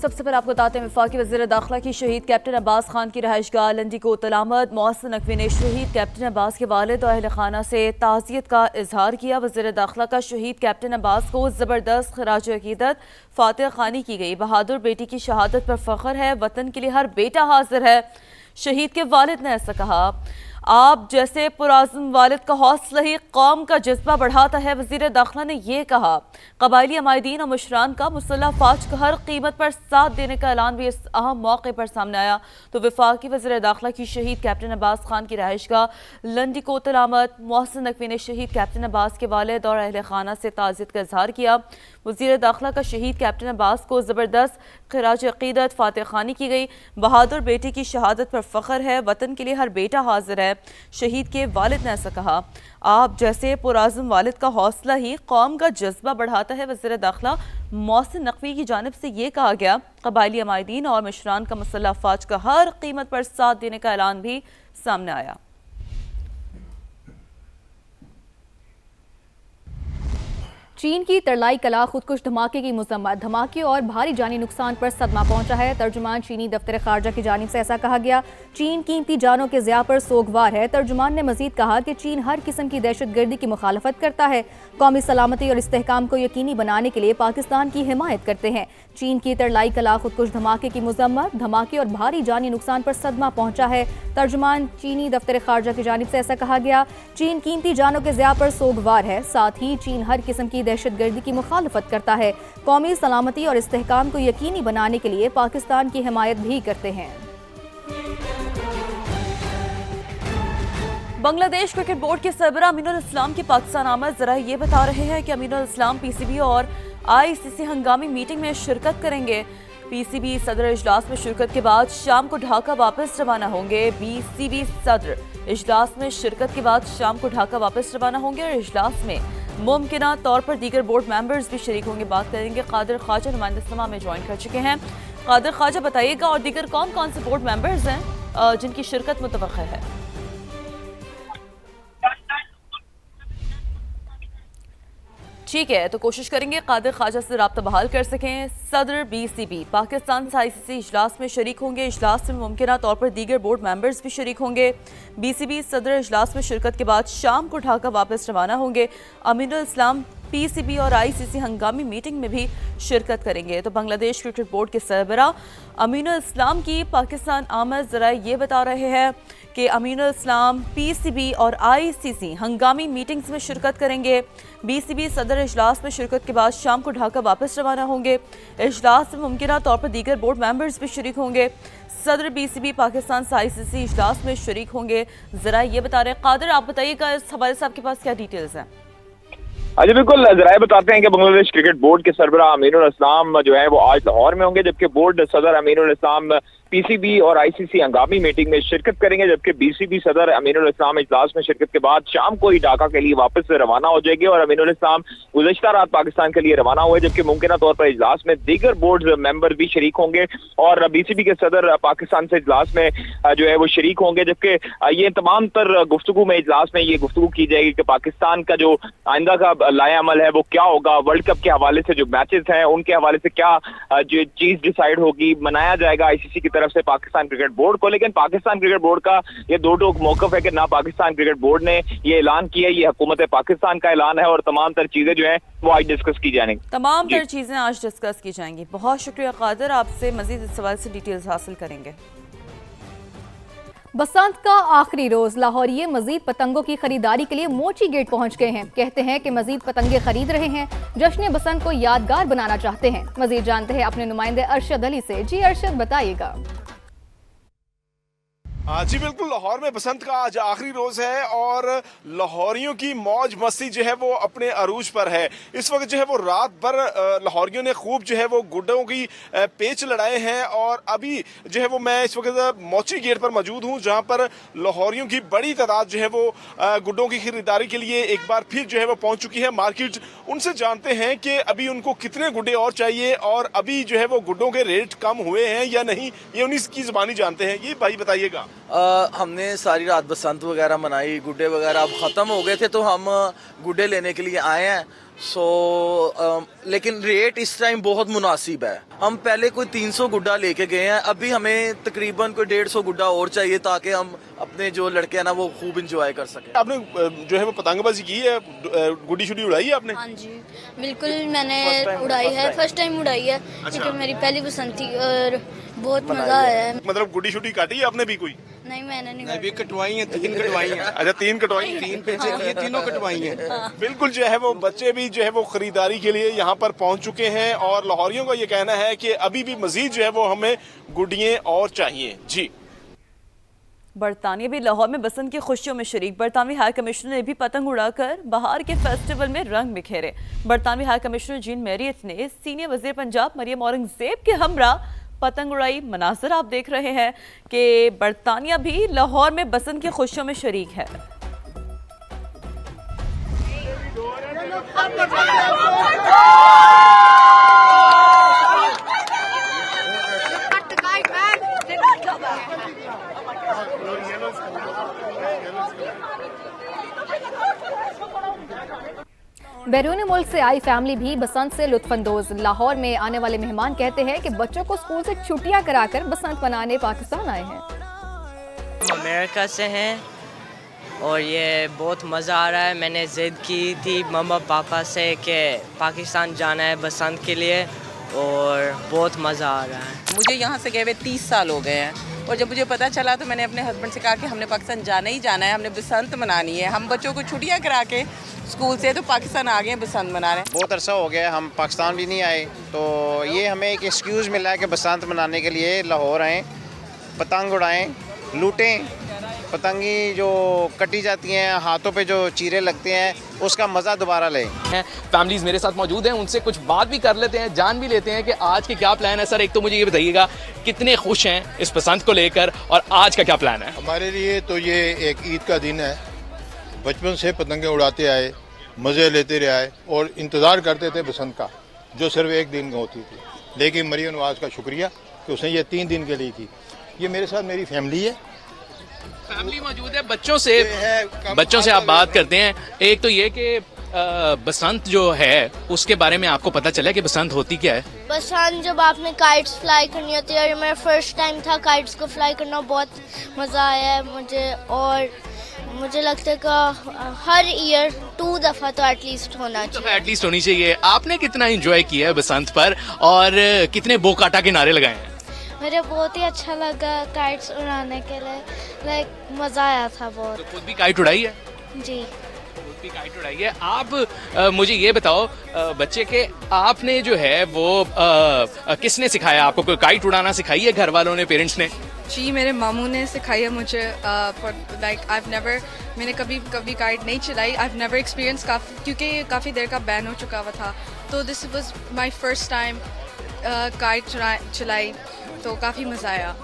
सबसे पहले आपको बताते हैं वफाकी वज़ीर दाखिला की शहीद कैप्टन अब्बास खान की रहायशगाह लंडी को तलामत। मोहसिन नकवी ने शहीद कैप्टन अब्बास के वालिद और अहल खाना से ताज़ियत का इजहार किया। वज़ीर दाखिला का शहीद कैप्टन अब्बास को ज़बरदस्त खराज अकीदत फातिह खानी की गई। बहादुर बेटी की शहादत पर फ़ख्र है, वतन के लिए हर बेटा हाजिर है। शहीद के वालिद ने ऐसा कहा। आप जैसे पुराज़म वालिद का हौसला ही कौम का जज्बा बढ़ाता है। वज़ीर दाखिला ने यह कहा। कबायली अमायदीन और मुशरान का मुसल्लह फ़ौज को हर कीमत पर साथ देने का ऐलान भी इस अहम मौके पर सामने आया। तो वफाकी वज़ीर दाखिला की शहीद कैप्टन अब्बास खान की रहायशगाह लंडी को तलामत। मोहसिन नकवी ने शहीद कैप्टन अब्बास के वालिद और अहल खाना से ताज़ियत का इजहार किया। वज़ीर दाखिला का शहीद कैप्टन अब्बास को ज़बरदस्त खराज अकीदत फातिह खानी की गई। बहादुर बेटी की शहादत पर फ़ख्र है, वतन के लिए हर बेटा हाजिर है। शहीद के वालिद ने ऐसा कहा। आप जैसे पुराज़म वालिद का हौसला ही कौम का जज्बा बढ़ाता है। वज़ीर दाखिला मोहसिन नकवी की जानिब से ये कहा गया। कबायली अमायदीन और मुशरान का मुसल्लह फ़ौज का हर कीमत पर साथ देने का ऐलान भी सामने आया। चीन की तरलाई कला खुदकुश धमाके की मजम्मत। धमाके और भारी जानी नुकसान पर सदमा पहुंचा है। तर्जुमान चीनी दफ्तर खारजा की जानिब से ऐसा कहा गया। चीन कीमती जानों के ज़िया पर सोगवार है। तर्जुमान ने मजीद कहा कि चीन हर किस्म की दहशत गर्दी की मुखालफत करता है। कौमी सलामती और इस्तेहकाम को यकीनी बनाने के लिए पाकिस्तान की हिमायत करते हैं। चीन की तरलाई कला खुदकुश धमाके की मजम्मत। धमाके और भारी जानी नुकसान पर सदमा पहुंचा है। तर्जुमान चीनी दफ्तर खारजा की जानिब से ऐसा कहा गया। चीन कीमती जानों के ज़िया पर सोगवार है। साथ ही चीन हर किस्म की दहशत गर्दी की मुखालफत करता है। कौमी सलामती और इस्तेहकाम को यकीनी बनाने के लिए पाकिस्तान की हिमायत भी करते हैं। बांग्लादेश क्रिकेट बोर्ड के सरबराह अमीनुल इस्लाम की पाकिस्तान आमद। जरा ये बता रहे हैं कि अमीनुल इस्लाम पीसीबी और आईसीसी हंगामी मीटिंग में शिरकत करेंगे। पीसीबी सदर इजलास में शिरकत के बाद शाम को ढाका वापस रवाना होंगे। बीसीबी सदर इजलास में शिरकत के बाद शाम को ढाका वापस रवाना होंगे और इजलास में मुमकिना तौर पर दीगर बोर्ड मेंबर्स भी शरीक होंगे। बात करेंगे कादिर ख्वाजा नुमाइंदा इस्लामा में ज्वाइन कर चुके हैं। कादिर ख्वाजा बताइएगा और दीगर कौन कौन से बोर्ड मेंबर्स हैं जिनकी शिरकत मुतवक्का है। ठीक है, तो कोशिश करेंगे कादिर ख्वाजा से राब्ता बहाल कर सकें। सदर बीसीबी पाकिस्तान से आईसीसी इजलास में शरीक होंगे। इजलास में मुमकिना तौर पर दीगर बोर्ड मेंबर्स भी शरीक होंगे। बीसीबी सदर इजलास में शिरकत के बाद शाम को ढाका वापस रवाना होंगे। अमीनुल इस्लाम पीसीबी और आईसीसी हंगामी मीटिंग में भी शिरकत करेंगे। तो बांग्लादेश क्रिकेट बोर्ड के सरबराह अमीनुल इस्लाम की पाकिस्तान आमद। जरा ये बता रहे हैं कि अमीनुल इस्लाम पीसीबी और आईसीसी हंगामी मीटिंग्स में शिरकत करेंगे। बीसीबी सदर इजलास में शिरकत के बाद शाम को ढाका वापस रवाना होंगे। इजलास में मुमकिना तौर पर दीगर बोर्ड मेंबर्स भी शरीक होंगे। सदर बीसीबी पाकिस्तान से आईसीसी इजलास में शरीक होंगे। जरा ये बता रहे हैं कादिर, आप बताइएगा इस हवाले से आपके पास क्या डिटेल्स हैं। जी बिल्कुल, जरा बताते हैं कि बांग्लादेश क्रिकेट बोर्ड के सरबराह अमीनुल इस्लाम जो है वो आज लाहौर में होंगे, जबकि बोर्ड सदर अमीनुल इस्लाम पीसीबी और आईसीसी हंगामी मीटिंग में शिरकत करेंगे। जबकि बीसीबी सदर अमीनुल इस्लाम इजलास में शिरकत के बाद शाम को ही ढाका के लिए वापस रवाना हो जाएंगे और अमीनुल इस्लाम गुज़श्ता रात पाकिस्तान के लिए रवाना हुए, जबकि मुमकिना तौर पर इजलास में दीगर बोर्ड मेंबर भी शरीक होंगे और बीसीबी के सदर पाकिस्तान से इजलास में जो है वो शरीक होंगे। जबकि ये तमाम तर गुफ्तगू में इजलास में ये गुफ्तगू की जाएगी कि पाकिस्तान का जो आइंदा का लाया अमल है वो क्या होगा। वर्ल्ड कप के हवाले से जो मैचेस हैं उनके हवाले से क्या जो चीज डिसाइड होगी, मनाया जाएगा आईसीसी की तरफ से पाकिस्तान क्रिकेट बोर्ड को। लेकिन पाकिस्तान क्रिकेट बोर्ड का ये दो टोक मौकफ है कि ना पाकिस्तान क्रिकेट बोर्ड ने ये ऐलान किया, ये हुकूमत पाकिस्तान का ऐलान है और तमाम तर चीजें जो है वो आज डिस्कस की जाएंगी। तमाम तर चीजें आज डिस्कस की जाएंगी। बहुत शुक्रिया कादिर, आपसे मजीद इस सवाल से डिटेल्स हासिल करेंगे। बसंत का आखिरी रोज लाहौरिये मजीद पतंगों की खरीदारी के लिए मोची गेट पहुंच गए हैं। कहते हैं कि मजीद पतंगे खरीद रहे हैं, जश्न बसंत को यादगार बनाना चाहते हैं। मजीद जानते हैं अपने नुमाइंदे अरशद अली से। जी अरशद, बताइएगा। जी बिल्कुल, लाहौर में बसंत का आज आखिरी रोज़ है और लाहौरियों की मौज मस्ती जो है वो अपने अरूज पर है। इस वक्त जो है वो रात भर लाहौरियों ने खूब जो है वो गुड्डों की पेच लड़ाए हैं और अभी जो है वो मैं इस वक्त मोची गेट पर मौजूद हूँ, जहाँ पर लाहौरियों की बड़ी तादाद जो है वो गुड्डों की खरीदारी के लिए एक बार फिर जो है वो पहुँच चुकी है मार्केट। उनसे जानते हैं कि अभी उनको कितने गुड्डे और चाहिए और अभी जो है वो गुड्डों के रेट कम हुए हैं या नहीं, ये उन्हीं की ज़बानी जानते हैं। ये भाई बताइएगा। हमने सारी रात बसंत वगैरह मनाई, गुड्डे वगैरह अब ख़त्म हो गए थे तो हम गुड्डे लेने के लिए आए हैं लेकिन रेट इस टाइम बहुत मुनासिब है। हम पहले कोई 300 गुड्डा लेके गए हैं, अभी हमें तकरीबन कोई 150 गुड्डा और चाहिए ताकि हम अपने जो लड़के हैं ना वो खूब इंजॉय कर सकें। आपने जो है वो पतंगबाजी की है, गुड्डी शुड्डी उड़ाई है आपने? हाँ जी बिल्कुल, मैंने उड़ाई है, फर्स्ट टाइम उड़ाई है क्योंकि मेरी पहली पसंद थी और बहुत मजा आया है। मतलब गुड्डी शुड्डी काटी है आपने भी कोई? नहीं मैंने नहीं अभी कटवाई हैं, 3 कटवाई हैं। अच्छा 3 कटवाई हैं। 3 पैसे लिए, तीनों कटवाई हैं। बिल्कुल जो है वो बच्चे भी जो है वो खरीदारी के लिए यहाँ पर पहुँच चुके हैं और लाहौरियों का ये कहना है कि अभी भी मजीद जो है वो हमें गुड्डियाँ और चाहिए। जी। बरतानिया भी लाहौर में बसंत की खुशियों में शरीक। बरतानवी हाई कमिश्नर ने भी पतंग उड़ाकर बहार के फेस्टिवल में रंग बिखेरे। बरतानवी हाई कमिश्नर जीन मैरियट ने सीनियर वजीर पंजाब मरियम औरंगजेब के हमरा पतंग उड़ाई। मनाजर आप देख रहे हैं कि बरतानिया भी लाहौर में बसंत की खुशियों में शरीक है। बैरून मुल्क से आई फैमिली भी बसंत से लुत्फानंदोज। लाहौर में आने वाले मेहमान कहते हैं कि बच्चों को स्कूल से छुट्टियां कराकर बसंत मनाने पाकिस्तान आए हैं। अमेरिका से हैं और ये बहुत मज़ा आ रहा है। मैंने ज़िद की थी मम्मा पापा से कि पाकिस्तान जाना है बसंत के लिए और बहुत मज़ा आ रहा है। मुझे यहाँ से गए हुए 30 साल हो गए हैं और जब मुझे पता चला तो मैंने अपने हस्बैंड से कहा कि हमने पाकिस्तान जाना ही जाना है, हमने बसंत मनानी है। हम बच्चों को छुट्टियाँ करा के स्कूल से तो पाकिस्तान आ गए हैं, बसंत मना रहे हैं। बहुत अरसा हो गया हम पाकिस्तान भी नहीं आए, तो ये हमें एक एक्सक्यूज़ मिला है कि बसंत मनाने के लिए लाहौर आएँ, पतंग उड़ाएँ, लूटें। पतंगी जो कटी जाती हैं, हाथों पे जो चीरे लगते हैं, उसका मज़ा दोबारा लें। फैमिलीज मेरे साथ मौजूद हैं, उनसे कुछ बात भी कर लेते हैं, जान भी लेते हैं कि आज के क्या प्लान है। सर एक तो मुझे ये बताइएगा कितने खुश हैं इस बसंत को लेकर और आज का क्या प्लान है? हमारे लिए तो ये एक ईद का दिन है। बचपन से पतंगे उड़ाते आए, मज़े लेते रहे आए और इंतज़ार करते थे बसंत का, जो सिर्फ एक दिन होती थी। लेकिन मरियम नवाज़ का शुक्रिया कि उसने ये 3 दिन के लिए की। ये मेरे साथ मेरी फैमिली है, फैमिली मौजूद है। बच्चों से आप बात करते हैं। एक तो ये कि बसंत जो है उसके बारे में आपको पता चला कि बसंत होती क्या है? बसंत जब आपने काइट्स फ्लाई करनी होती है और मेरा फर्स्ट टाइम था काइट्स को फ्लाई करना, बहुत मज़ा आया है मुझे। और मुझे लगता है कि हर ईयर 2 दफ़ा तो एटलीस्ट होना चाहिए। एटलीस्ट होनी चाहिए। आपने कितना एंजॉय किया है बसंत पर और कितने बो काटा के नारे लगाए हैं? मुझे बहुत ही अच्छा लगा काइट्स उड़ाने के लिए, लाइक मज़ा आया था बहुत। तो खुद भी काइट उड़ाई है? जी खुद भी काइट उड़ाई है। आप मुझे ये बताओ बच्चे के आपने जो है वो किसने सिखाया आपको? कोई काइट उड़ाना सिखाई है घर वालों ने, पेरेंट्स ने? जी मेरे मामू ने सिखाई है मुझे। मैंने कभी काइट नहीं चलाई। I've never experienced क्योंकि काफ़ी देर का बैन हो चुका हुआ था, तो this was my first time kite चलाई, तो काफ़ी मज़ा आया।